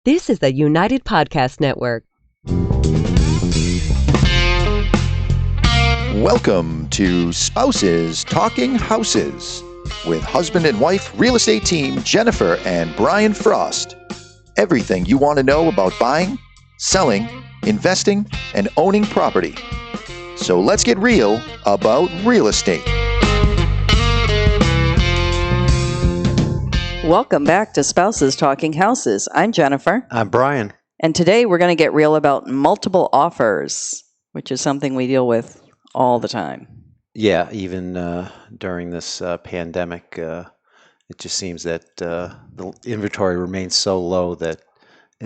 This is the United Podcast Network. Welcome to Spouses Talking Houses with husband and wife real estate team Jennifer and Brian Frost. Everything you want to know about buying, selling, investing, and owning property. So let's get real about real estate. Welcome back to Spouses Talking Houses. I'm Jennifer. I'm Brian. And today we're going to get real about multiple offers, which is something we deal with all the time. Yeah, even during this pandemic, it just seems that the inventory remains so low that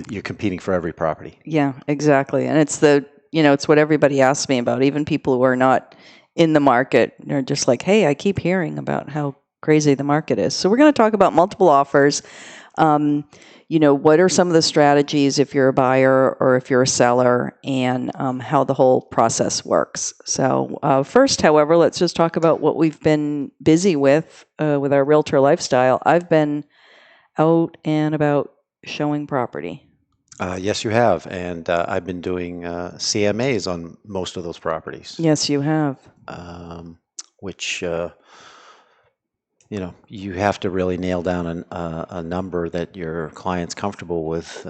you're competing for every property. Yeah, exactly. And it's it's what everybody asks me about. Even people who are not in the market are just like, hey, I keep hearing about how crazy the market is. So we're going to talk about multiple offers. What are some of the strategies if you're a buyer or if you're a seller, and how the whole process works. So first, however, let's just talk about what we've been busy with our realtor lifestyle. I've been out and about showing property. Yes, you have. And I've been doing CMAs on most of those properties. Yes, you have. Which... you have to really nail down a number that your client's comfortable with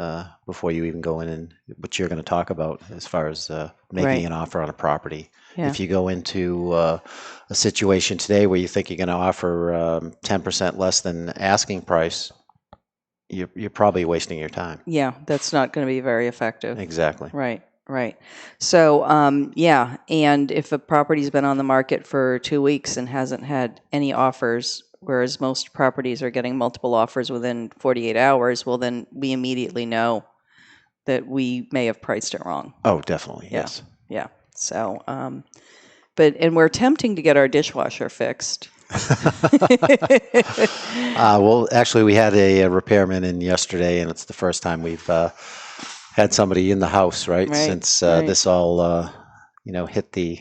before you even go in and what you're going to talk about as far as making an offer on a property. Yeah. If you go into a situation today where you think you're going to offer 10% less than asking price, you're probably wasting your time. Yeah, that's not going to be very effective. Exactly. Right. So, and if a property's been on the market for 2 weeks and hasn't had any offers, whereas most properties are getting multiple offers within 48 hours, well, then we immediately know that we may have priced it wrong. Oh, definitely. Yes. Yeah. So, and we're attempting to get our dishwasher fixed. Well, actually, we had a repairman in yesterday, and it's the first time we've had somebody in the house, right? Since this all, hit the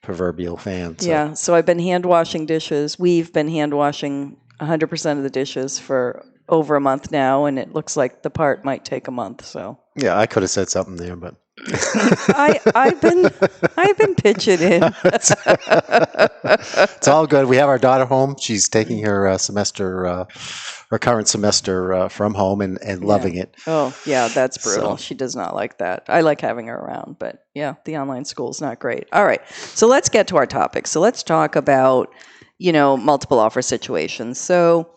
proverbial fan. So. Yeah, so I've been hand washing dishes. We've been hand washing 100% of the dishes for over a month now, and it looks like the part might take a month. So yeah, I could have said something there, but I've been pitching in. It's all good. We have our daughter home. She's taking her current semester from home and loving it. Oh, yeah, that's brutal. So. She does not like that. I like having her around, but yeah, the online school's not great. All right, so let's get to our topic. So let's talk about, multiple offer situations. So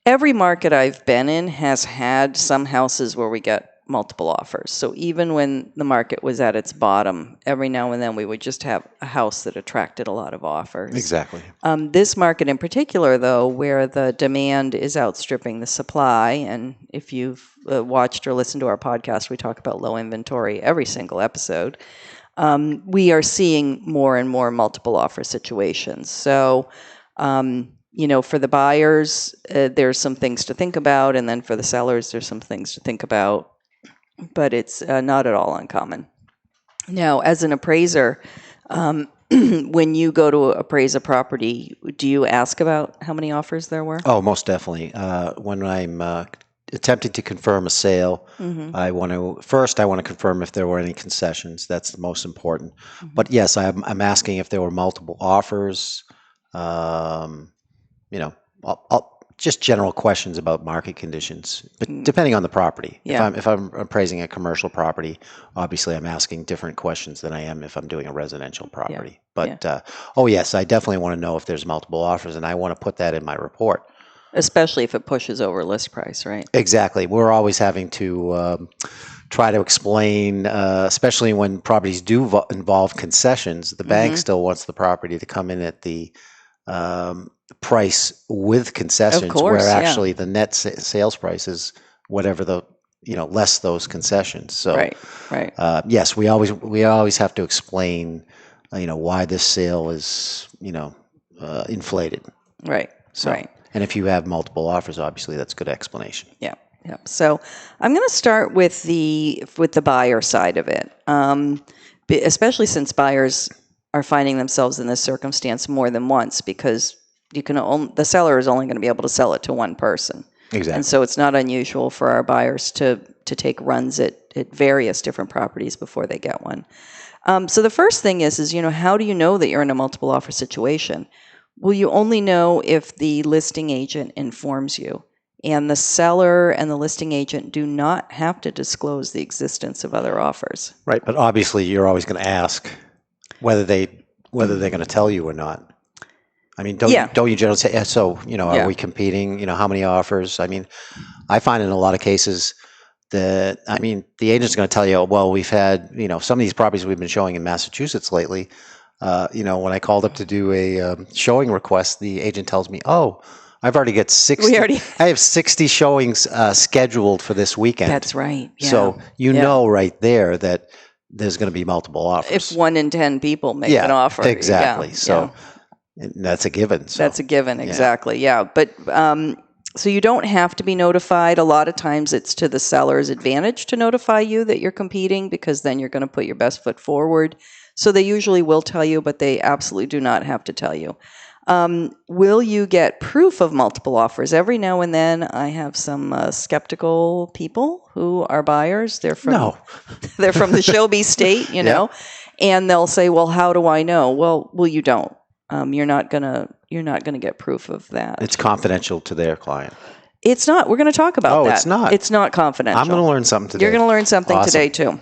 every market I've been in has had some houses where we get multiple offers. So even when the market was at its bottom, every now and then we would just have a house that attracted a lot of offers. Exactly. This market in particular, though, where the demand is outstripping the supply, and if you've watched or listened to our podcast, we talk about low inventory every single episode, we are seeing more and more multiple offer situations. So, for the buyers, there's some things to think about, and then for the sellers, there's some things to think about. But it's not at all uncommon. Now, as an appraiser, when you go to appraise a property, do you ask about how many offers there were? Oh, most definitely. When I'm attempting to confirm a sale, I want to confirm if there were any concessions. That's the most important. But yes, I'm asking if there were multiple offers. Just general questions about market conditions, but depending on the property. Yeah. If I'm appraising a commercial property, obviously I'm asking different questions than I am if I'm doing a residential property. Yeah. But yes, I definitely want to know if there's multiple offers, and I want to put that in my report. Especially if it pushes over list price, right? Exactly. We're always having to try to explain, especially when properties do involve concessions. The bank still wants the property to come in at the price with concessions, where actually the net sales price is whatever the less those concessions. So right. Yes, we always have to explain why this sale is inflated. Right. So right. And if you have multiple offers, obviously that's good explanation. Yeah. So I'm going to start with the buyer side of it, especially since buyers are finding themselves in this circumstance more than once, because the seller is only going to be able to sell it to one person. Exactly. And so it's not unusual for our buyers to take runs at various different properties before they get one. So the first thing is, how do you know that you're in a multiple offer situation? Well, you only know if the listing agent informs you. And the seller and the listing agent do not have to disclose the existence of other offers. Right, but obviously you're always going to ask whether they're going to tell you or not. I mean, don't you generally say, so, are we competing? How many offers? I mean, I find in a lot of cases that, the agent's going to tell you, well, we've had, some of these properties we've been showing in Massachusetts lately. When I called up to do a showing request, the agent tells me, oh, I've already got 60. I have 60 showings scheduled for this weekend. That's right. Yeah. So know right there that there's going to be multiple offers. If 1 in 10 people make an offer. Exactly. So that's a given. So. That's a given. Exactly. Yeah. But so you don't have to be notified. A lot of times it's to the seller's advantage to notify you that you're competing, because then you're going to put your best foot forward. So they usually will tell you, but they absolutely do not have to tell you. Will you get proof of multiple offers? Every now and then I have some skeptical people who are buyers. They're from they're from the Shelby state, know, and they'll say, well, how do I know? Well, you don't. You're not gonna get proof of that. It's confidential to their client. It's not. We're going to talk about that. Oh, it's not. It's not confidential. I'm going to learn something today. You're going to learn something today too.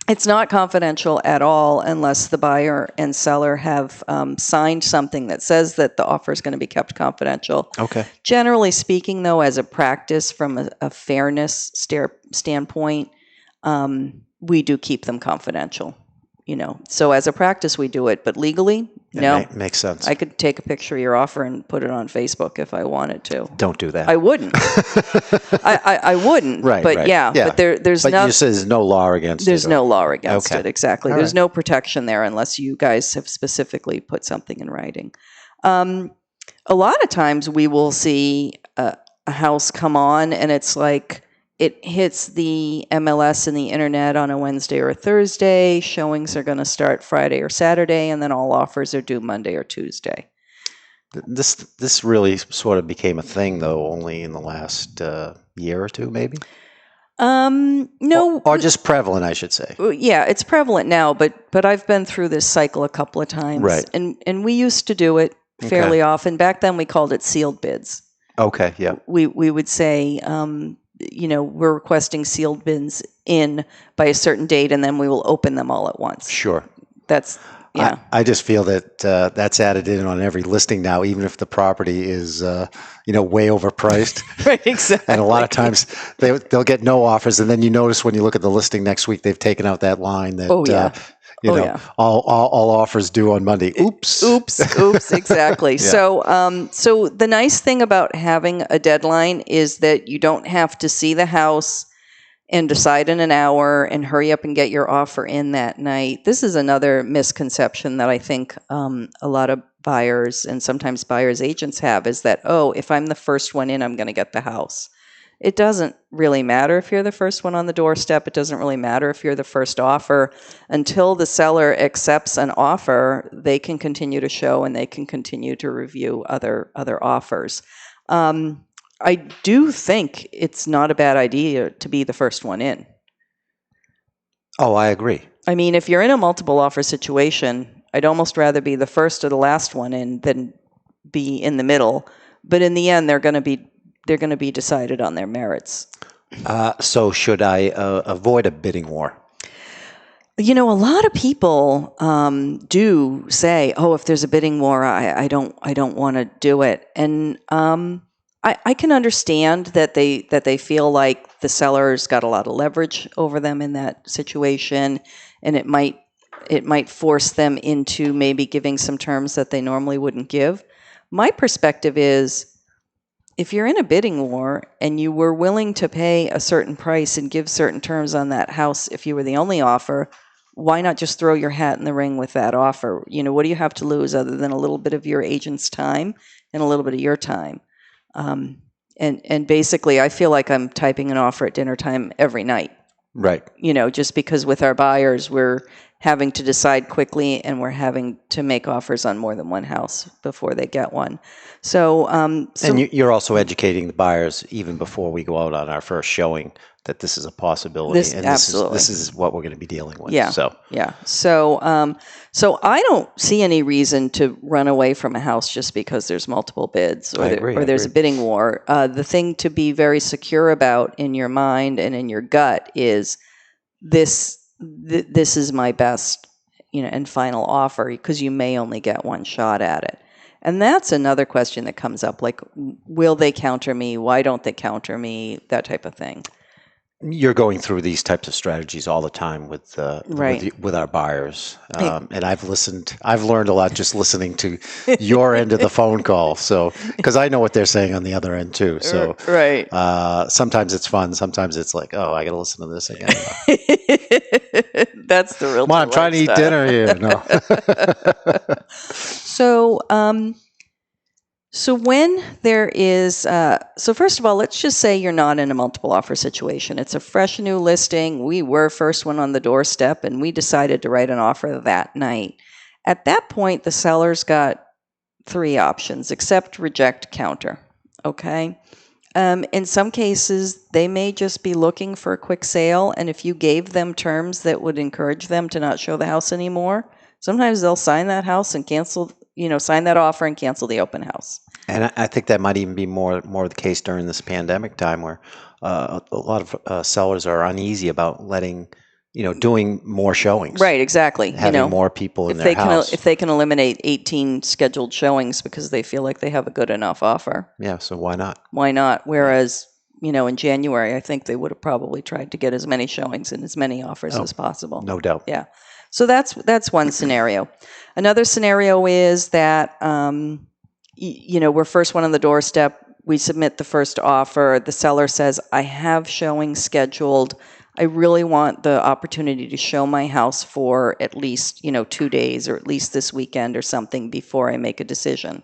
It's not confidential at all unless the buyer and seller have signed something that says that the offer is going to be kept confidential. Okay. Generally speaking, though, as a practice from a fairness standpoint, we do keep them confidential. So as a practice, we do it, but legally, no. Makes sense. I could take a picture of your offer and put it on Facebook if I wanted to. Don't do that. I wouldn't. I wouldn't. Right. But right. but there's But you said there's no law against it. There's no law against it. Exactly. All There's right. no protection there unless you guys have specifically put something in writing. A lot of times we will see a house come on and it's like, it hits the MLS and the internet on a Wednesday or a Thursday. Showings are going to start Friday or Saturday, and then all offers are due Monday or Tuesday. This really sort of became a thing, though, only in the last year or two, maybe? No. Or just prevalent, I should say. Yeah, it's prevalent now, but I've been through this cycle a couple of times. Right. And we used to do it fairly often. Back then we called it sealed bids. Okay, yeah. We would say, we're requesting sealed bids in by a certain date, and then we will open them all at once. Sure. That's, I just feel that that's added in on every listing now, even if the property is, way overpriced. Right, exactly. And a lot of times they'll get no offers, and then you notice when you look at the listing next week, they've taken out that line that, all offers due on Monday. Oops. Exactly. Yeah. So the nice thing about having a deadline is that you don't have to see the house and decide in an hour and hurry up and get your offer in that night. This is another misconception that I think a lot of buyers and sometimes buyers agents have, is that, if I'm the first one in, I'm going to get the house. It doesn't really matter if you're the first one on the doorstep. It doesn't really matter if you're the first offer. Until the seller accepts an offer, they can continue to show and they can continue to review other offers. I do think it's not a bad idea to be the first one in. Oh, I agree. I mean, if you're in a multiple offer situation, I'd almost rather be the first or the last one in than be in the middle. But in the end, they're going to be decided on their merits. So should I avoid a bidding war? A lot of people do say, if there's a bidding war, I don't want to do it. And I can understand that they feel like the seller's got a lot of leverage over them in that situation, and it might force them into maybe giving some terms that they normally wouldn't give. My perspective is, if you're in a bidding war and you were willing to pay a certain price and give certain terms on that house, if you were the only offer, why not just throw your hat in the ring with that offer? What do you have to lose other than a little bit of your agent's time and a little bit of your time? And basically, I feel like I'm typing an offer at dinner time every night. Right. Just because with our buyers, we're having to decide quickly, and we're having to make offers on more than one house before they get one. So, and you're also educating the buyers even before we go out on our first showing that this is a possibility, absolutely. This is what we're going to be dealing with. Yeah. So I don't see any reason to run away from a house just because there's multiple bids or there's a bidding war. The thing to be very secure about in your mind and in your gut is this is my best, and final offer, because you may only get one shot at it. And that's another question that comes up, like, will they counter me? Why don't they counter me? That type of thing. You're going through these types of strategies all the time with our buyers, and I've learned a lot just listening to your end of the phone call. So, because I know what they're saying on the other end too. So, sometimes it's fun. Sometimes it's like, oh, I got to listen to this again. That's the real. Come on, I'm trying to eat dinner here. No. So when there is, so first of all, let's just say you're not in a multiple offer situation. It's a fresh new listing. We were first one on the doorstep, and we decided to write an offer that night. At that point, the seller's got 3 options: accept, reject, counter. Okay. In some cases, they may just be looking for a quick sale, and if you gave them terms that would encourage them to not show the house anymore, sometimes they'll sign that house and cancel. Sign that offer and cancel the open house. And I think that might even be more the case during this pandemic time, where a lot of sellers are uneasy about doing more showings. Right, exactly. Having more people in their house. If they can eliminate 18 scheduled showings because they feel like they have a good enough offer. Yeah, so why not? Why not? Whereas, in January, I think they would have probably tried to get as many showings and as many offers as possible. No doubt. Yeah. So that's one scenario. Another scenario is that, we're first one on the doorstep. We submit the first offer. The seller says, I have showings scheduled. I really want the opportunity to show my house for at least, 2 days, or at least this weekend or something, before I make a decision.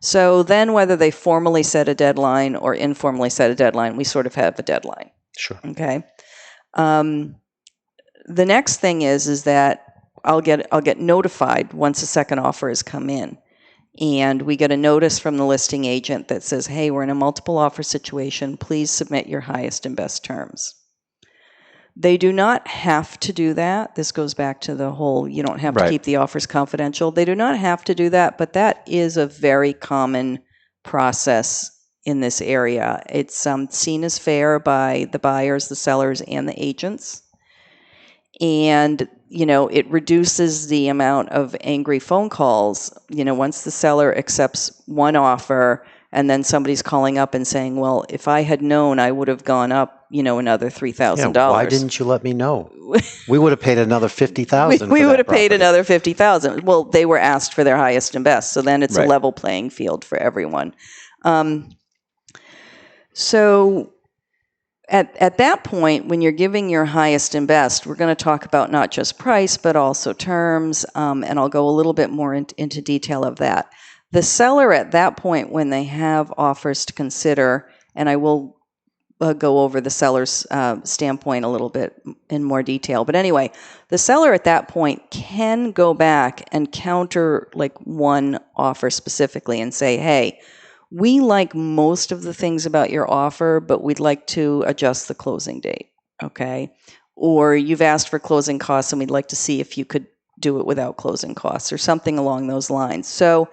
So then whether they formally set a deadline or informally set a deadline, we sort of have a deadline. Sure. Okay. The next thing is that I'll get notified once a second offer has come in, and we get a notice from the listing agent that says, hey, we're in a multiple offer situation. Please submit your highest and best terms. They do not have to do that. This goes back to the whole, you don't have to keep the offers confidential. They do not have to do that, but that is a very common process in this area. It's seen as fair by the buyers, the sellers, and the agents. And, it reduces the amount of angry phone calls. Once the seller accepts one offer and then somebody's calling up and saying, well, if I had known, I would have gone up, another $3,000. Yeah, why didn't you let me know? We would have paid another $50,000. We would have paid another $50,000. Well, they were asked for their highest and best. So then it's a level playing field for everyone. So at that point, when you're giving your highest and best, we're going to talk about not just price, but also terms, and I'll go a little bit more into detail of that. The seller at that point, when they have offers to consider, and I will go over the seller's standpoint a little bit in more detail. But anyway, the seller at that point can go back and counter like one offer specifically and say, hey, we like most of the things about your offer, but we'd like to adjust the closing date, okay? Or you've asked for closing costs and we'd like to see if you could do it without closing costs or something along those lines. So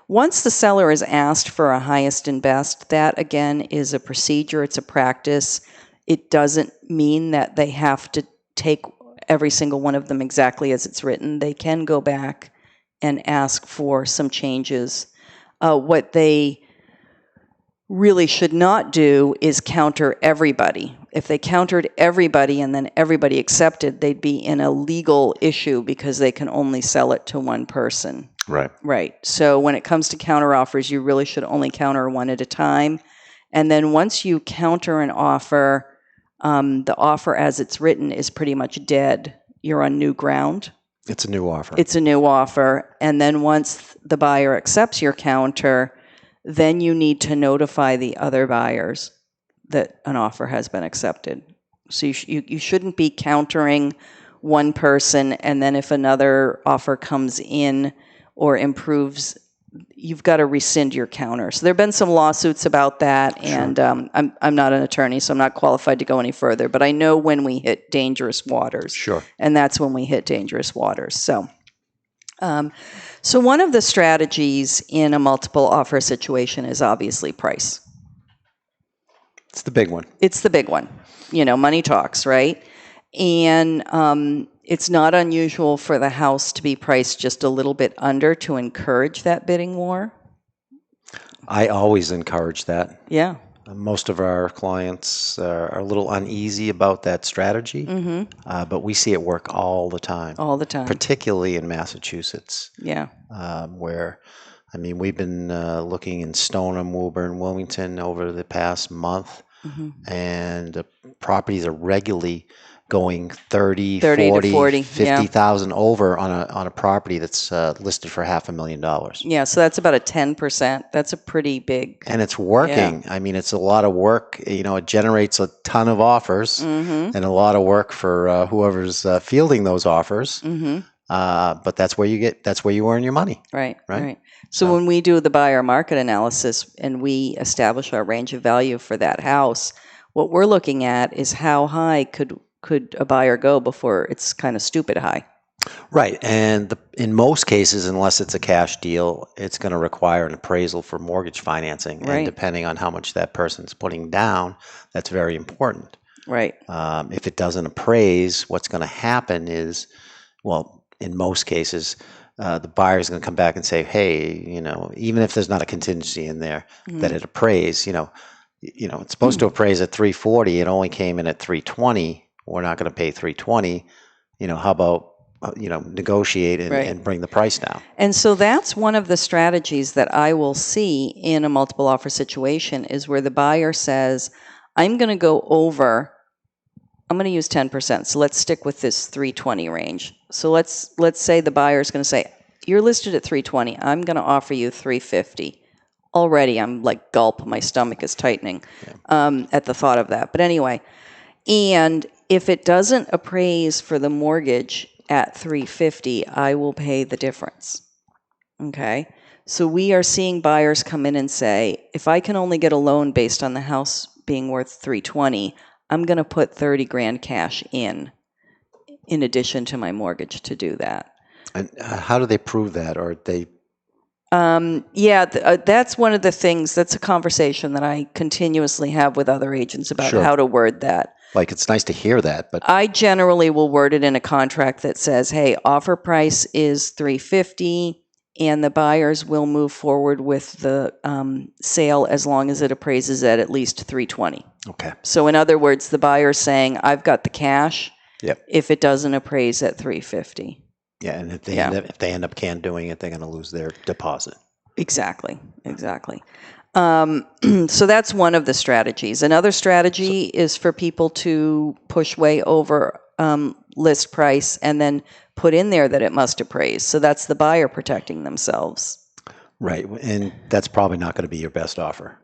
once the seller is asked for a highest and best, that again is a procedure, it's a practice. It doesn't mean that they have to take every single one of them exactly as it's written. They can go back and ask for some changes. What they really should not do is counter everybody. If they countered everybody and then everybody accepted, they'd be in a legal issue because they can only sell it to one person. Right. So when it comes to counter offers, you really should only counter one at a time. And then once you counter an offer, the offer as it's written is pretty much dead. You're on new ground. It's a new offer. It's a new offer. And then once the buyer accepts your counter, then you need to notify the other buyers that an offer has been accepted. So you shouldn't be countering one person, and then if another offer comes in or improves, you've got to rescind your counter. So there have been some lawsuits about that, and I'm not an attorney, so I'm not qualified to go any further, but I know when we hit dangerous waters. Sure. And that's when we hit dangerous waters. So one of the strategies in a multiple offer situation is obviously price. It's the big one. It's the big one. Money talks, right? And it's not unusual for the house to be priced just a little bit under to encourage that bidding war. I always encourage that. Yeah. Most of our clients are a little uneasy about that strategy, but we see it work all the time. All the time. Particularly in Massachusetts. Yeah. Where, we've been looking in Stoneham, Woburn, Wilmington over the past month, and properties are regularly going 30 to 40, 50,000 over on a property that's listed for $500,000. Yeah, so that's about a 10%. That's a pretty big. And it's working. Yeah. It's a lot of work. It generates a ton of offers and a lot of work for whoever's fielding those offers. But that's where you earn your money. Right. So when we do the buyer market analysis and we establish our range of value for that house, what we're looking at is how high could a buyer go before it's kind of stupid high. Right. And in most cases, unless it's a cash deal, it's going to require an appraisal for mortgage financing. Right. And depending on how much that person's putting down, that's very important. Right. If it doesn't appraise, what's going to happen is, in most cases, the buyer's going to come back and say, hey, even if there's not a contingency in there, that it appraise, it's supposed to appraise at 340. It only came in at 320. We're not going to pay 320. How about, negotiate and bring the price down? And so that's one of the strategies that I will see in a multiple offer situation is where the buyer says, I'm going to go over, I'm going to use 10%. So let's stick with this 320 range. So let's say the buyer is going to say, you're listed at 320. I'm going to offer you 350. Already I'm like, gulp, my stomach is tightening at the thought of that. But anyway, and if it doesn't appraise for the mortgage at 350, I will pay the difference. Okay? So we are seeing buyers come in and say, if I can only get a loan based on the house being worth 320, I'm going to put 30 grand cash in addition to my mortgage to do that. And how do they prove that? Or they that's one of the things, that's a conversation that I continuously have with other agents about how to word that. Like, it's nice to hear that, but I generally will word it in a contract that says, hey, offer price is $350 and the buyers will move forward with the sale as long as it appraises at least $320. Okay. So in other words, the buyer's saying, I've got the cash if it doesn't appraise at $350. Yeah, and if they end up can't doing it, they're going to lose their deposit. Exactly. So that's one of the strategies. Another strategy is for people to push way over list price and then put in there that it must appraise. So that's the buyer protecting themselves. Right, and that's probably not going to be your best offer.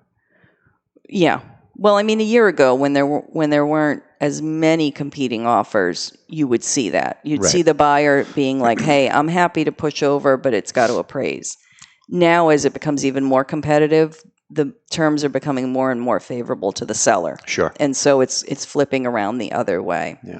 Yeah. Well, a year ago when there weren't as many competing offers, you would see that. You'd see the buyer being like, hey, I'm happy to push over, but it's got to appraise. Now, as it becomes even more competitive, the terms are becoming more and more favorable to the seller. Sure. And so it's flipping around the other way. Yeah.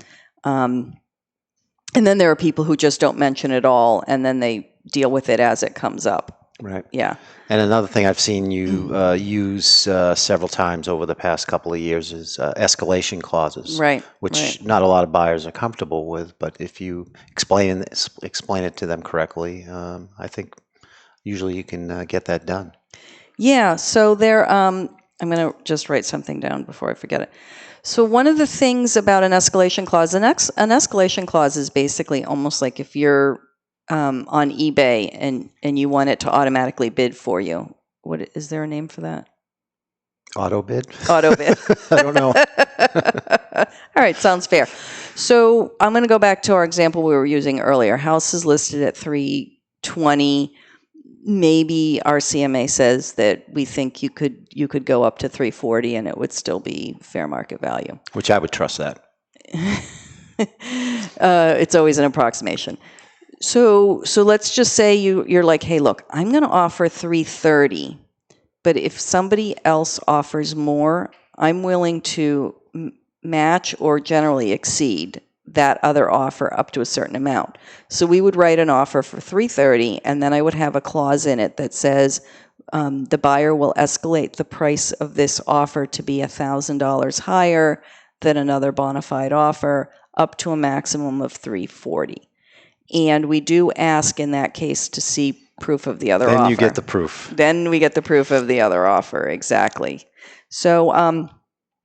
And then there are people who just don't mention it all, and then they deal with it as it comes up. Right. Yeah. And another thing I've seen you use several times over the past couple of years is escalation clauses. Right. Which not a lot of buyers are comfortable with, but if you explain it to them correctly, I think usually you can get that done. Yeah. So there, I'm going to just write something down before I forget it. So one of the things about an escalation clause, an escalation clause is basically almost like if you're on eBay and you want it to automatically bid for you. What is there a name for that? Auto bid? Auto bid. I don't know. All right, sounds fair. So I'm going to go back to our example we were using earlier. House is listed at $320. Maybe our CMA says that we think you could go up to $340 and it would still be fair market value. Which I would trust that. It's always an approximation. So let's just say you're like, hey, look, I'm going to offer $330, but if somebody else offers more, I'm willing to match or generally exceed that other offer up to a certain amount. So we would write an offer for $330, and then I would have a clause in it that says the buyer will escalate the price of this offer to be $1,000 higher than another bona fide offer, up to a maximum of $340. And we do ask in that case to see proof of the other offer. Then you get the proof. Then we get the proof of the other offer, exactly. So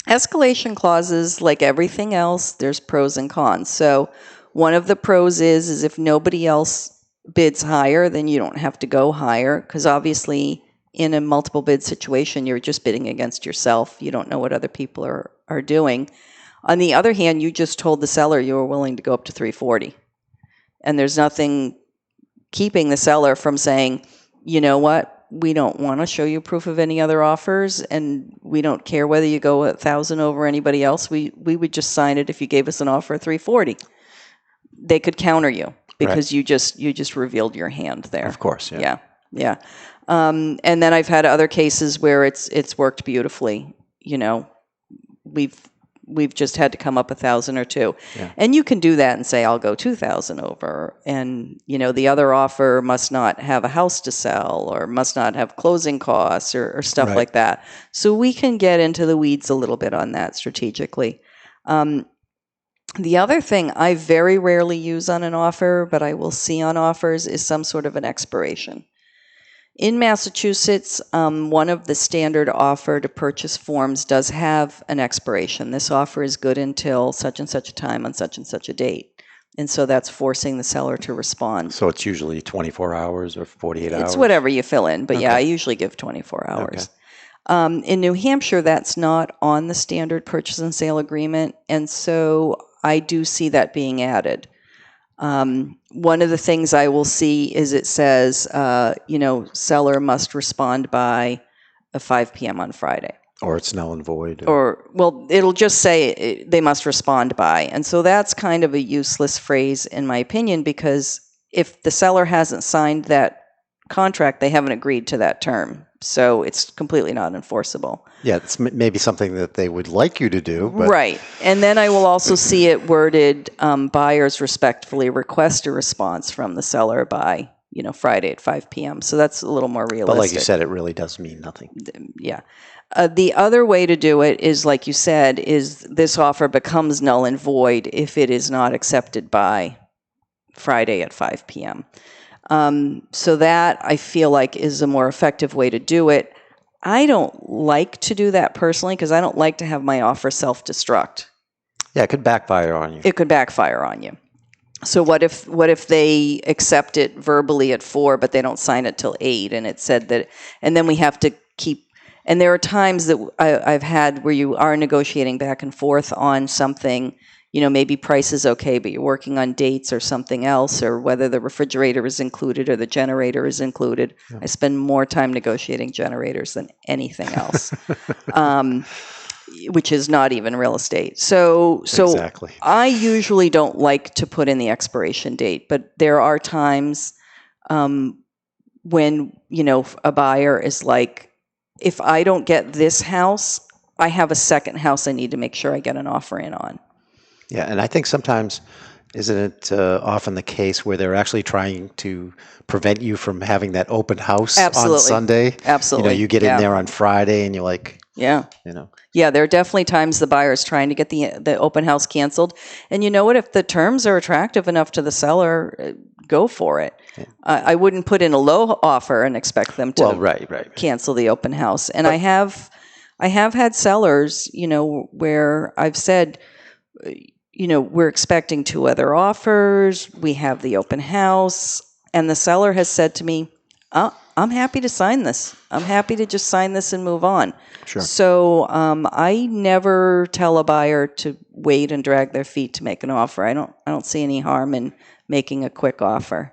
escalation clauses, like everything else, there's pros and cons. So one of the pros is if nobody else bids higher, then you don't have to go higher, because obviously in a multiple bid situation, you're just bidding against yourself. You don't know what other people are doing. On the other hand, you just told the seller you were willing to go up to $340. And there's nothing keeping the seller from saying, you know what, we don't want to show you proof of any other offers, and we don't care whether you go $1,000 over anybody else. We would just sign it if you gave us an offer of $340. They could counter you because you just revealed your hand there. Of course, yeah. And then I've had other cases where it's worked beautifully. You know, we've just had to come up $1,000 or $2,000. Yeah. And you can do that and say, I'll go $2,000 over. And, you know, the other offer must not have a house to sell or must not have closing costs or stuff like that. So we can get into the weeds a little bit on that strategically. The other thing I very rarely use on an offer, but I will see on offers, is some sort of an expiration. In Massachusetts, one of the standard offer to purchase forms does have an expiration. This offer is good until such and such a time on such and such a date. And so that's forcing the seller to respond. So it's usually 24 hours or 48 hours? It's whatever you fill in. But yeah, I usually give 24 hours. Okay. In New Hampshire, that's not on the standard purchase and sale agreement. And so I do see that being added. One of the things I will see is it says, seller must respond by 5 p.m. on Friday. Or it's null and void. It'll just say they must respond by. And so that's kind of a useless phrase, in my opinion, because if the seller hasn't signed that contract, they haven't agreed to that term. So it's completely not enforceable. Yeah, it's maybe something that they would like you to do. But... Right. And then I will also see it worded, buyers respectfully request a response from the seller by, Friday at 5 p.m. So that's a little more realistic. But like you said, it really does mean nothing. Yeah. The other way to do it is, like you said, is this offer becomes null and void if it is not accepted by Friday at 5 p.m. So that, I feel like, is a more effective way to do it. I don't like to do that personally because I don't like to have my offer self-destruct. Yeah, it could backfire on you. It could backfire on you. So what if they accept it verbally at 4, but they don't sign it till 8, and it said that, and then we have to keep. And there are times that I've had where you are negotiating back and forth on something. Maybe price is okay, but you're working on dates or something else, or whether the refrigerator is included or the generator is included. Yeah. I spend more time negotiating generators than anything else, which is not even real estate. So exactly. I usually don't like to put in the expiration date, but there are times when, a buyer is like, if I don't get this house, I have a second house I need to make sure I get an offer in on. Yeah, and I think sometimes, isn't it often the case where they're actually trying to prevent you from having that open house on Sunday? Absolutely. You get in there on Friday and you're like, Yeah, there are definitely times the buyer's trying to get the open house canceled. And you know what? If the terms are attractive enough to the seller, go for it. Yeah. I wouldn't put in a low offer and expect them to cancel the open house. And I have had sellers, where I've said, we're expecting 2 other offers. We have the open house. And the seller has said to me, I'm happy to sign this. I'm happy to just sign this and move on. Sure. So I never tell a buyer to wait and drag their feet to make an offer. I don't see any harm in making a quick offer.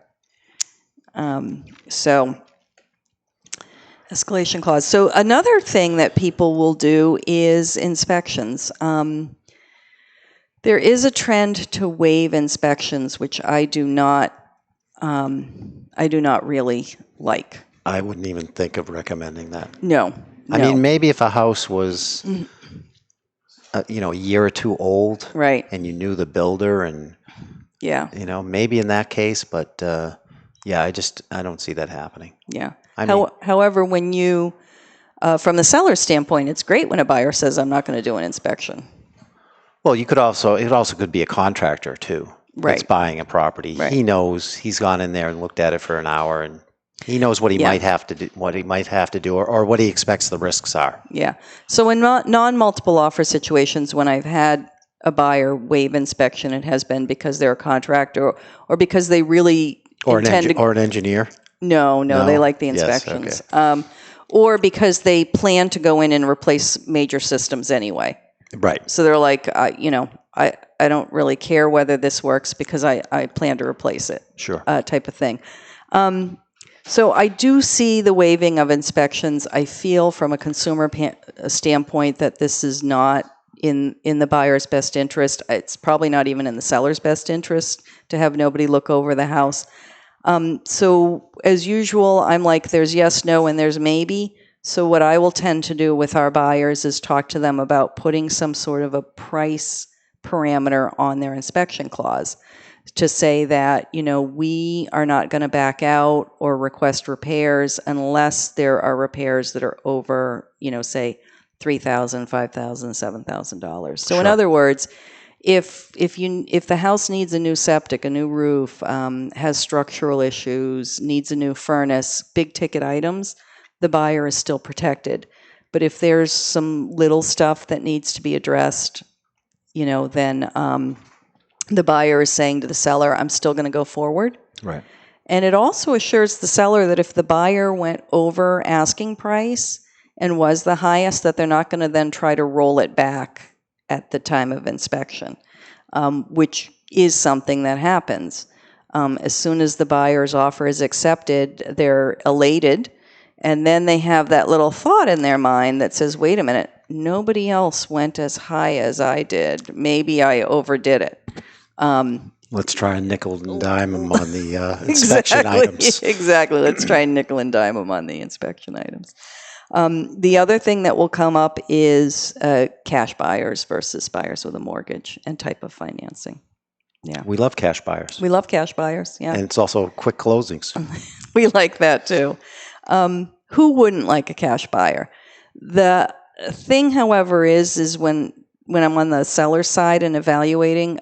So escalation clause. So another thing that people will do is inspections. There is a trend to waive inspections, which I do not really like. I wouldn't even think of recommending that. No. I mean, maybe if a house was, a year or two old, right, and you knew the builder, and yeah, maybe in that case, but I don't see that happening. Yeah. mean, however, when you, from the seller's standpoint, it's great when a buyer says, "I'm not going to do an inspection." Well, it also could be a contractor too. That's buying a property. Right. He knows, he's gone in there and looked at it for an hour, and he knows what he might have to do, or what he expects the risks are. Yeah. So in non-multiple offer situations, when I've had a buyer waive inspection, it has been because they're a contractor or because they really intend or an engineer. No, they like the inspections. Yes, okay. Or because they plan to go in and replace major systems anyway. Right. So they're like, I don't really care whether this works because I plan to replace it. Sure. Type of thing. So I do see the waiving of inspections. I feel from a consumer standpoint that this is not in the buyer's best interest. It's probably not even in the seller's best interest to have nobody look over the house. So as usual, I'm like, there's yes, no, and there's maybe. So what I will tend to do with our buyers is talk to them about putting some sort of a price parameter on their inspection clause to say that, we are not going to back out or request repairs unless there are repairs that are over, say $3,000, $5,000, $7,000. So in other words, if the house needs a new septic, a new roof, has structural issues, needs a new furnace, big ticket items, the buyer is still protected. But if there's some little stuff that needs to be addressed, then the buyer is saying to the seller, I'm still going to go forward. Right. And it also assures the seller that if the buyer went over asking price and was the highest, that they're not going to then try to roll it back at the time of inspection, which is something that happens. As soon as the buyer's offer is accepted, they're elated, and then they have that little thought in their mind that says, wait a minute, nobody else went as high as I did. Maybe I overdid it. Let's try and nickel and dime them on the inspection items. Exactly. Let's try and nickel and dime them on the inspection items. The other thing that will come up is cash buyers versus buyers with a mortgage and type of financing. Yeah. We love cash buyers. We love cash buyers, yeah. And it's also quick closings. We like that too. Who wouldn't like a cash buyer? The thing, however, is when I'm on the seller side and evaluating,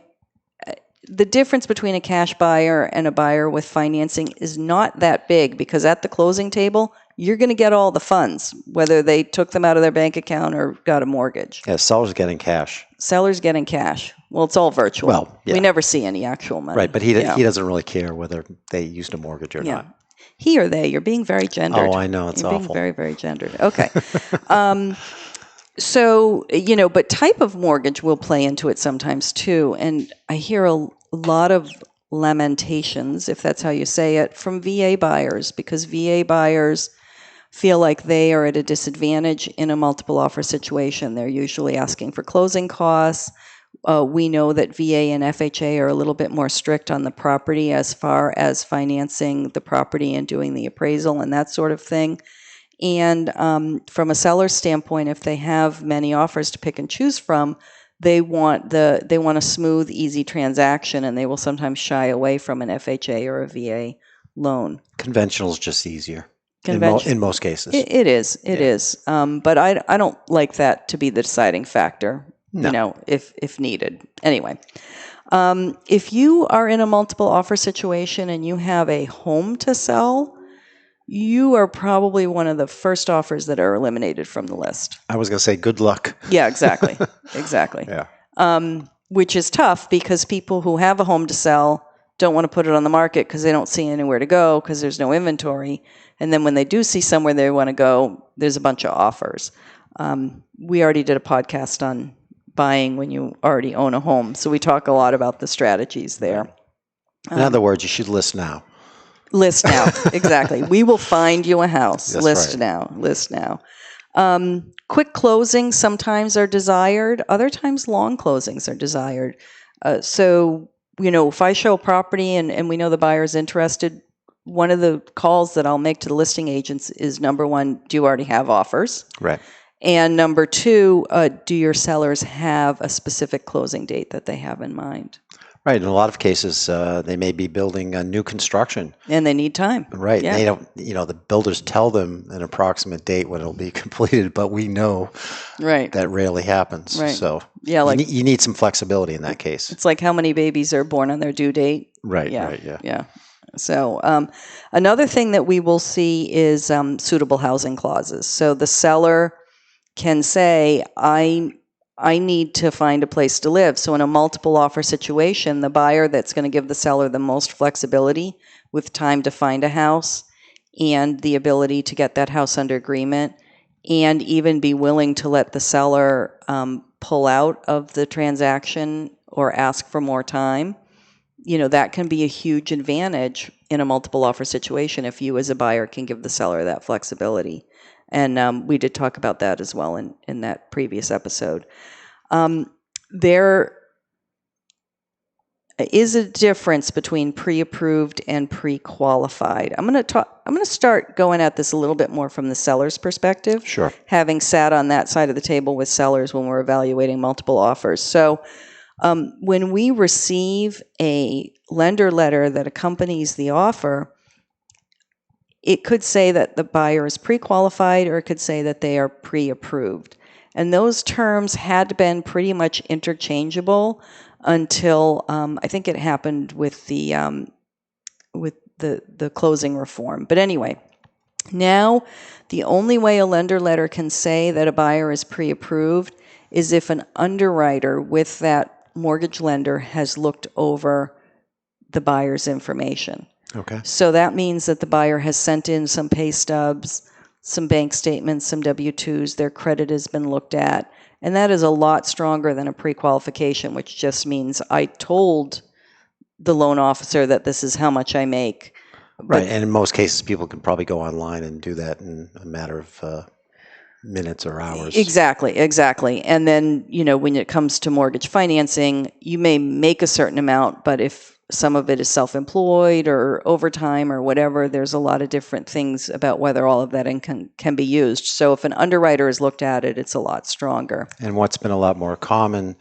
the difference between a cash buyer and a buyer with financing is not that big, because at the closing table, you're going to get all the funds, whether they took them out of their bank account or got a mortgage. Yeah, seller's getting cash. Seller's getting cash. Well, it's all virtual. Well, yeah. We never see any actual money. Right, but he doesn't really care whether they used a mortgage or not. He or they. You're being very gendered. Oh, I know. It's awful. You're being very, very gendered. Okay. So, but type of mortgage will play into it sometimes too. And I hear a lot of lamentations, if that's how you say it, from VA buyers, because VA buyers feel like they are at a disadvantage in a multiple offer situation. They're usually asking for closing costs. We know that VA and FHA are a little bit more strict on the property as far as financing the property and doing the appraisal and that sort of thing. And from a seller's standpoint, if they have many offers to pick and choose from, they want a smooth, easy transaction, and they will sometimes shy away from an FHA or a VA loan. Conventional is just easier. In most cases. It is. It is. But I don't like that to be the deciding factor. No. If needed. Anyway, if you are in a multiple offer situation and you have a home to sell, you are probably one of the first offers that are eliminated from the list. I was going to say good luck. Yeah, exactly. Exactly. Yeah. Which is tough because people who have a home to sell don't want to put it on the market because they don't see anywhere to go because there's no inventory. And then when they do see somewhere they want to go, there's a bunch of offers. We already did a podcast on buying when you already own a home. So we talk a lot about the strategies there. In other words, you should list now. List now. Exactly. We will find you a house. That's List right. now. List now. Quick closings sometimes are desired. Other times long closings are desired. So, if I show a property and we know the buyer is interested, one of the calls that I'll make to the listing agents is, number one, do you already have offers? Right. And number two, do your sellers have a specific closing date that they have in mind? Right. In a lot of cases, they may be building a new construction. And they need time. Right. Yeah. They don't, the builders tell them an approximate date when it'll be completed, but we know that rarely happens. Right. So yeah, you need some flexibility in that case. It's like how many babies are born on their due date. Right. Yeah. Right. Yeah. Yeah. So another thing that we will see is suitable housing clauses. So the seller can say, I need to find a place to live. So in a multiple offer situation, the buyer that's going to give the seller the most flexibility with time to find a house and the ability to get that house under agreement, and even be willing to let the seller pull out of the transaction or ask for more time, that can be a huge advantage in a multiple offer situation if you as a buyer can give the seller that flexibility. And we did talk about that as well in that previous episode. There is a difference between pre-approved and pre-qualified. I'm going to start going at this a little bit more from the seller's perspective. Sure. Having sat on that side of the table with sellers when we're evaluating multiple offers. So when we receive a lender letter that accompanies the offer, it could say that the buyer is pre-qualified, or it could say that they are pre-approved. And those terms had been pretty much interchangeable until I think it happened with the closing reform. But anyway, now the only way a lender letter can say that a buyer is pre-approved is if an underwriter with that mortgage lender has looked over the buyer's information. Okay. So that means that the buyer has sent in some pay stubs, some bank statements, some W-2s, their credit has been looked at. And that is a lot stronger than a pre-qualification, which just means I told the loan officer that this is how much I make. Right. And in most cases, people can probably go online and do that in a matter of minutes or hours. Exactly. And then, when it comes to mortgage financing, you may make a certain amount, but if some of it is self-employed or overtime or whatever, there's a lot of different things about whether all of that can be used. So if an underwriter has looked at it, it's a lot stronger. And what's been a lot more common,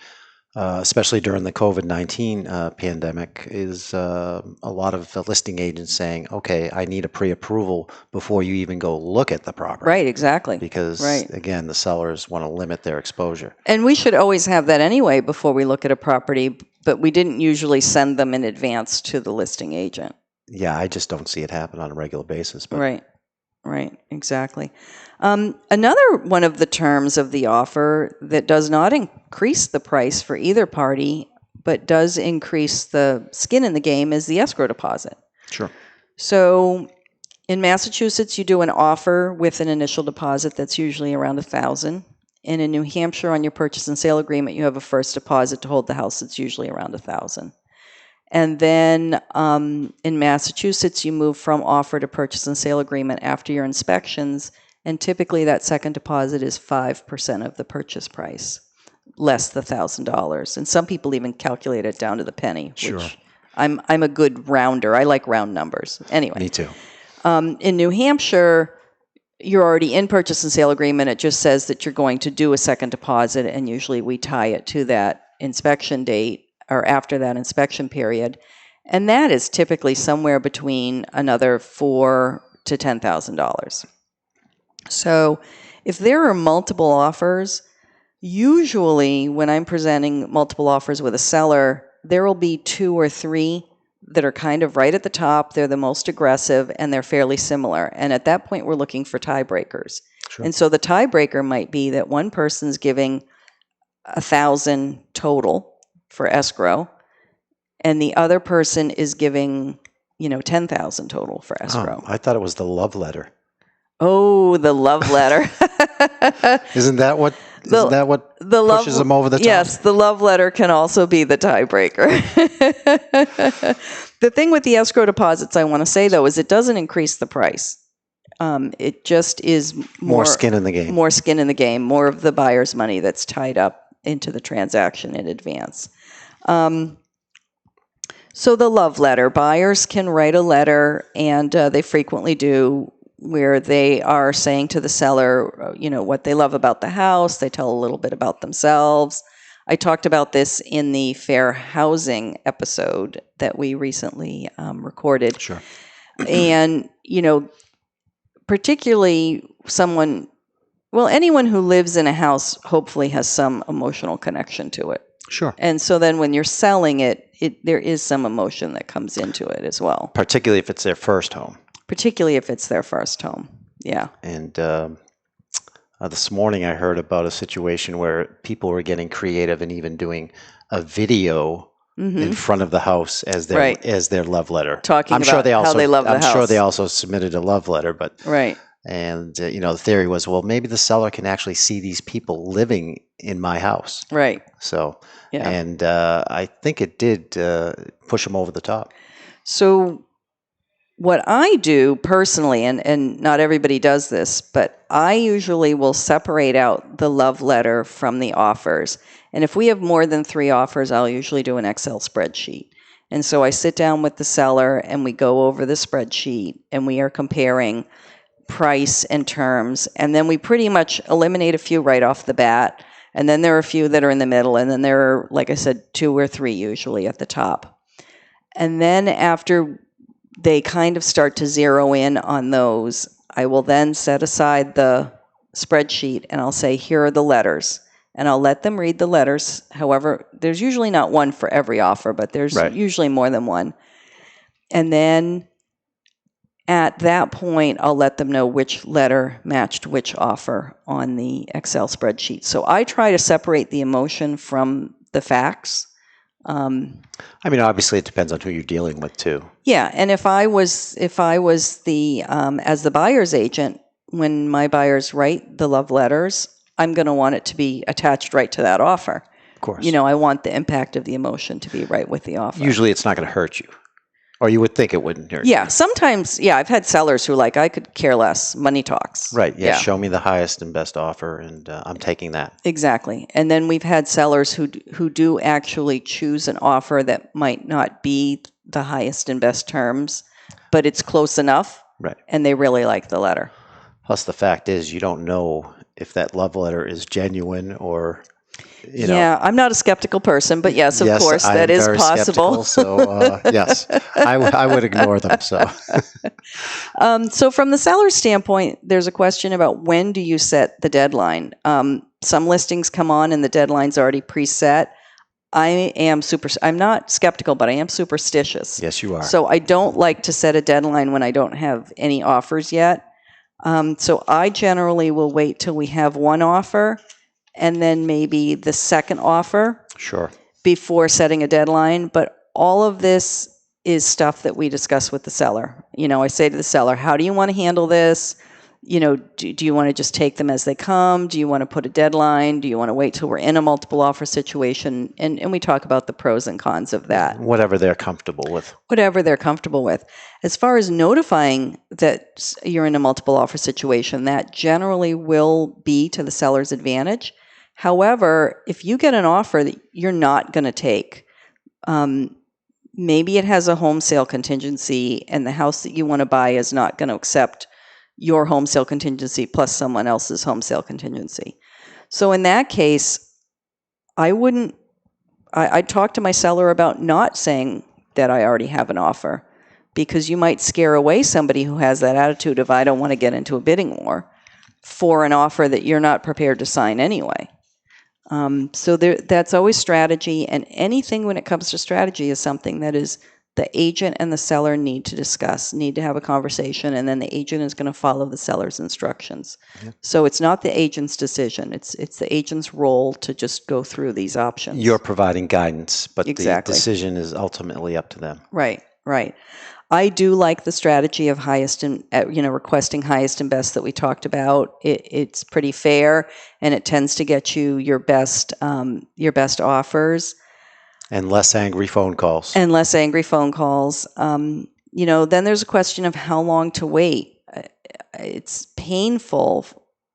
especially during the COVID-19 pandemic, is a lot of listing agents saying, okay, I need a pre-approval before you even go look at the property. Right, exactly. Because, again, the sellers want to limit their exposure. And we should always have that anyway before we look at a property, but we didn't usually send them in advance to the listing agent. Yeah, I just don't see it happen on a regular basis. But. Right, exactly. Another one of the terms of the offer that does not increase the price for either party, but does increase the skin in the game, is the escrow deposit. Sure. So in Massachusetts, you do an offer with an initial deposit that's usually around $1,000. And in New Hampshire, on your purchase and sale agreement, you have a first deposit to hold the house that's usually around $1,000. And then in Massachusetts, you move from offer to purchase and sale agreement after your inspections, and typically that second deposit is 5% of the purchase price, less the $1,000. And some people even calculate it down to the penny. Sure. Which I'm a good rounder. I like round numbers. Anyway. Me too. In New Hampshire, you're already in purchase and sale agreement. It just says that you're going to do a second deposit, and usually we tie it to that inspection date or after that inspection period. And that is typically somewhere between another $4,000 to $10,000. So if there are multiple offers, usually when I'm presenting multiple offers with a seller, there will be 2 or 3 that are kind of right at the top. They're the most aggressive and they're fairly similar. And at that point, we're looking for tiebreakers. Sure. And so the tiebreaker might be that one person's giving $1,000 total for escrow, and the other person is giving, $10,000 total for escrow. Oh, I thought it was the love letter. Oh, the love letter. Isn't that what pushes them over the top? Yes, the love letter can also be the tiebreaker. The thing with the escrow deposits, I want to say, though, is it doesn't increase the price. It just is More skin in the game. More skin in the game, more of the buyer's money that's tied up into the transaction in advance. So the love letter. Buyers can write a letter, and they frequently do, where they are saying to the seller, what they love about the house. They tell a little bit about themselves. I talked about this in the fair housing episode that we recently recorded. Sure. And, particularly anyone who lives in a house hopefully has some emotional connection to it. Sure. And so then when you're selling it, there is some emotion that comes into it as well. Particularly if it's their first home. Yeah. And this morning I heard about a situation where people were getting creative and even doing a video in front of the house as their love letter. Talking about how they love the house. I'm sure they also submitted a love letter, but right. And the theory was, well, maybe the seller can actually see these people living in my house. Right. So, yeah. And I think it did push them over the top. So what I do personally, and not everybody does this, but I usually will separate out the love letter from the offers. And if we have more than 3 offers, I'll usually do an Excel spreadsheet. And so I sit down with the seller and we go over the spreadsheet and we are comparing price and terms. And then we pretty much eliminate a few right off the bat. And then there are a few that are in the middle. And then there are, like I said, 2 or 3 usually at the top. And then after they kind of start to zero in on those, I will then set aside the spreadsheet and I'll say, here are the letters. And I'll let them read the letters. However, there's usually not one for every offer, but there's usually more than one. And then at that point, I'll let them know which letter matched which offer on the Excel spreadsheet. So I try to separate the emotion from the facts. Obviously, it depends on who you're dealing with, too. Yeah, and if I was the as the buyer's agent, when my buyers write the love letters, I'm going to want it to be attached right to that offer. Of course. I want the impact of the emotion to be right with the offer. Usually, it's not going to hurt you. Or you would think it wouldn't hurt you. Yeah, sometimes, I've had sellers who I could care less. Money talks. Right, yeah. Show me the highest and best offer, and I'm taking that. Exactly. And then we've had sellers who do actually choose an offer that might not be the highest and best terms, but it's close enough, right? And they really like the letter. Plus, the fact is, you don't know if that love letter is genuine or... Yeah, I'm not a skeptical person, but yes, of course, that is possible. So yes, I would ignore them. So, so from the seller's standpoint, there's a question about when do you set the deadline? Some listings come on and the deadline's already preset. I'm not skeptical, but I am superstitious. Yes, you are. So I don't like to set a deadline when I don't have any offers yet. So I generally will wait till we have one offer and then maybe the second offer. Sure. Before setting a deadline. But all of this is stuff that we discuss with the seller. I say to the seller, how do you want to handle this? Do you want to just take them as they come? Do you want to put a deadline? Do you want to wait till we're in a multiple offer situation? And we talk about the pros and cons of that. Whatever they're comfortable with. As far as notifying that you're in a multiple offer situation, that generally will be to the seller's advantage. However, if you get an offer that you're not going to take, maybe it has a home sale contingency and the house that you want to buy is not going to accept your home sale contingency plus someone else's home sale contingency. So in that case, I'd talk to my seller about not saying that I already have an offer, because you might scare away somebody who has that attitude of, I don't want to get into a bidding war for an offer that you're not prepared to sign anyway. So that's always strategy, and anything when it comes to strategy is something that is the agent and the seller need to discuss, need to have a conversation, and then the agent is going to follow the seller's instructions. Yep. So it's not the agent's decision. It's the agent's role to just go through these options. You're providing guidance, but exactly. The decision is ultimately up to them. Right. I do like the strategy of highest and requesting highest and best that we talked about. It's pretty fair, and it tends to get you your best offers. And less angry phone calls. Then there's a question of how long to wait. it's painful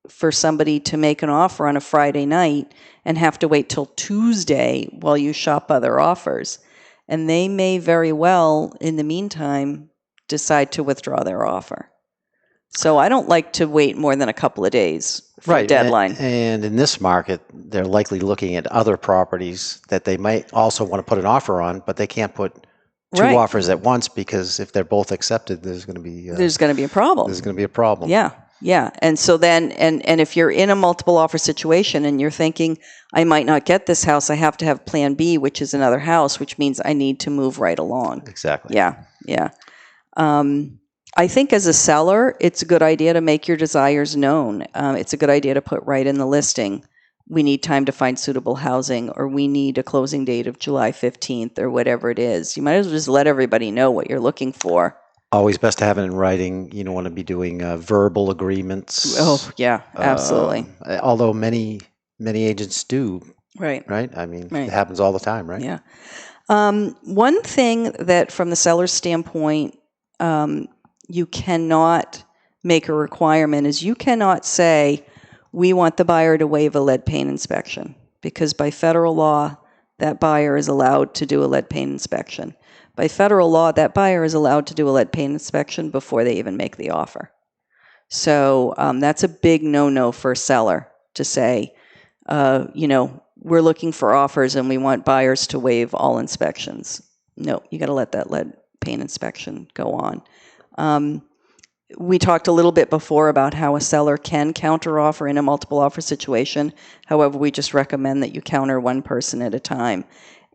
for somebody to make an offer on a Friday night and have to wait till Tuesday while you shop other offers. And they may very well, in the meantime, decide to withdraw their offer. So I don't like to wait more than a couple of days for a deadline. And in this market, they're likely looking at other properties that they might also want to put an offer on, but they can't put two offers at once, because if they're both accepted, there's going to be a problem. There's going to be a problem. Yeah. And so then, and if you're in a multiple offer situation and you're thinking, I might not get this house, I have to have plan B, which is another house, which means I need to move right along. Exactly. Yeah. I think as a seller, it's a good idea to make your desires known. It's a good idea to put right in the listing, we need time to find suitable housing, or we need a closing date of July 15th, or whatever it is. You might as well just let everybody know what you're looking for. Always best to have it in writing. You don't want to be doing verbal agreements. Oh, yeah, absolutely. Although many agents do. Right. I mean, it happens all the time, right? Yeah. One thing that from the seller's standpoint, you cannot make a requirement is you cannot say, we want the buyer to waive a lead paint inspection, because by federal law, that buyer is allowed to do a lead paint inspection. By federal law, that buyer is allowed to do a lead paint inspection before they even make the offer. So that's a big no-no for a seller to say, we're looking for offers and we want buyers to waive all inspections. No, you got to let that lead paint inspection go on. We talked a little bit before about how a seller can counteroffer in a multiple offer situation. However, we just recommend that you counter one person at a time.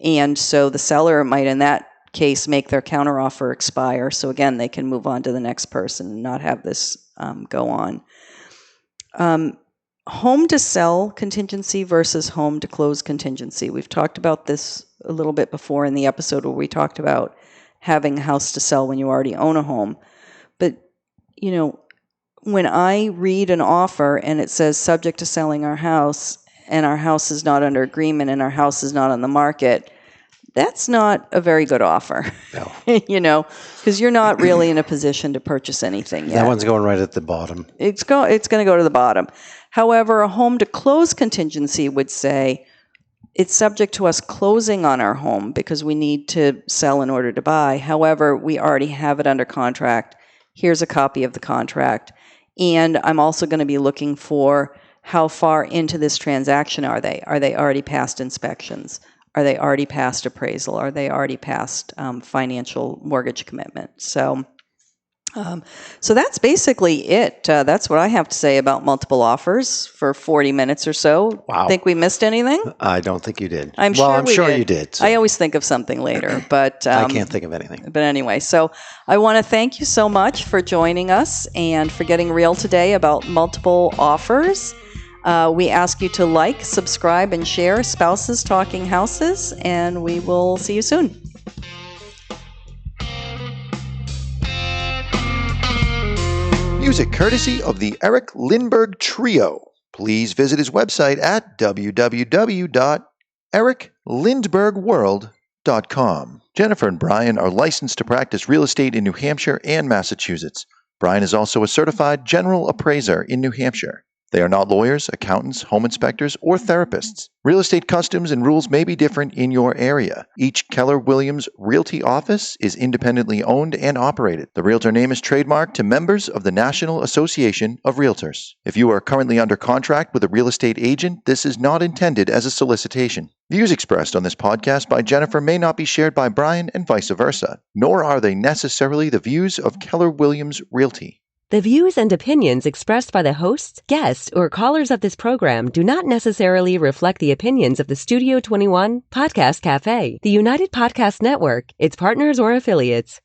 And so the seller might, in that case, make their counteroffer expire. So again, they can move on to the next person and not have this go on. Home to sell contingency versus home to close contingency. We've talked about this a little bit before in the episode where we talked about having a house to sell when you already own a home. But when I read an offer and it says subject to selling our house, and our house is not under agreement and our house is not on the market, that's not a very good offer. No. Because you're not really in a position to purchase anything yet. That one's going right at the bottom. It's going to go to the bottom. However, a home to close contingency would say it's subject to us closing on our home because we need to sell in order to buy. However, we already have it under contract. Here's a copy of the contract. And I'm also going to be looking for how far into this transaction are they? Are they already past inspections? Are they already past appraisal? Are they already past financial mortgage commitment? So that's basically it. That's what I have to say about multiple offers for 40 minutes or so. Wow. Think we missed anything? I don't think you did. I'm sure you did. So. I always think of something later, but I can't think of anything. But anyway, so I want to thank you so much for joining us and for getting real today about multiple offers. We ask you to like, subscribe, and share Spouses Talking Houses, and we will see you soon. Music courtesy of the Eric Lindbergh Trio. Please visit his website at www.ericlindberghworld.com. Jennifer and Brian are licensed to practice real estate in New Hampshire and Massachusetts. Brian is also a certified general appraiser in New Hampshire. They are not lawyers, accountants, home inspectors, or therapists. Real estate customs and rules may be different in your area. Each Keller Williams Realty office is independently owned and operated. The Realtor name is trademarked to members of the National Association of Realtors. If you are currently under contract with a real estate agent, this is not intended as a solicitation. Views expressed on this podcast by Jennifer may not be shared by Brian and vice versa, nor are they necessarily the views of Keller Williams Realty. The views and opinions expressed by the hosts, guests, or callers of this program do not necessarily reflect the opinions of the Studio 21 Podcast Café, the United Podcast Network, its partners, or affiliates.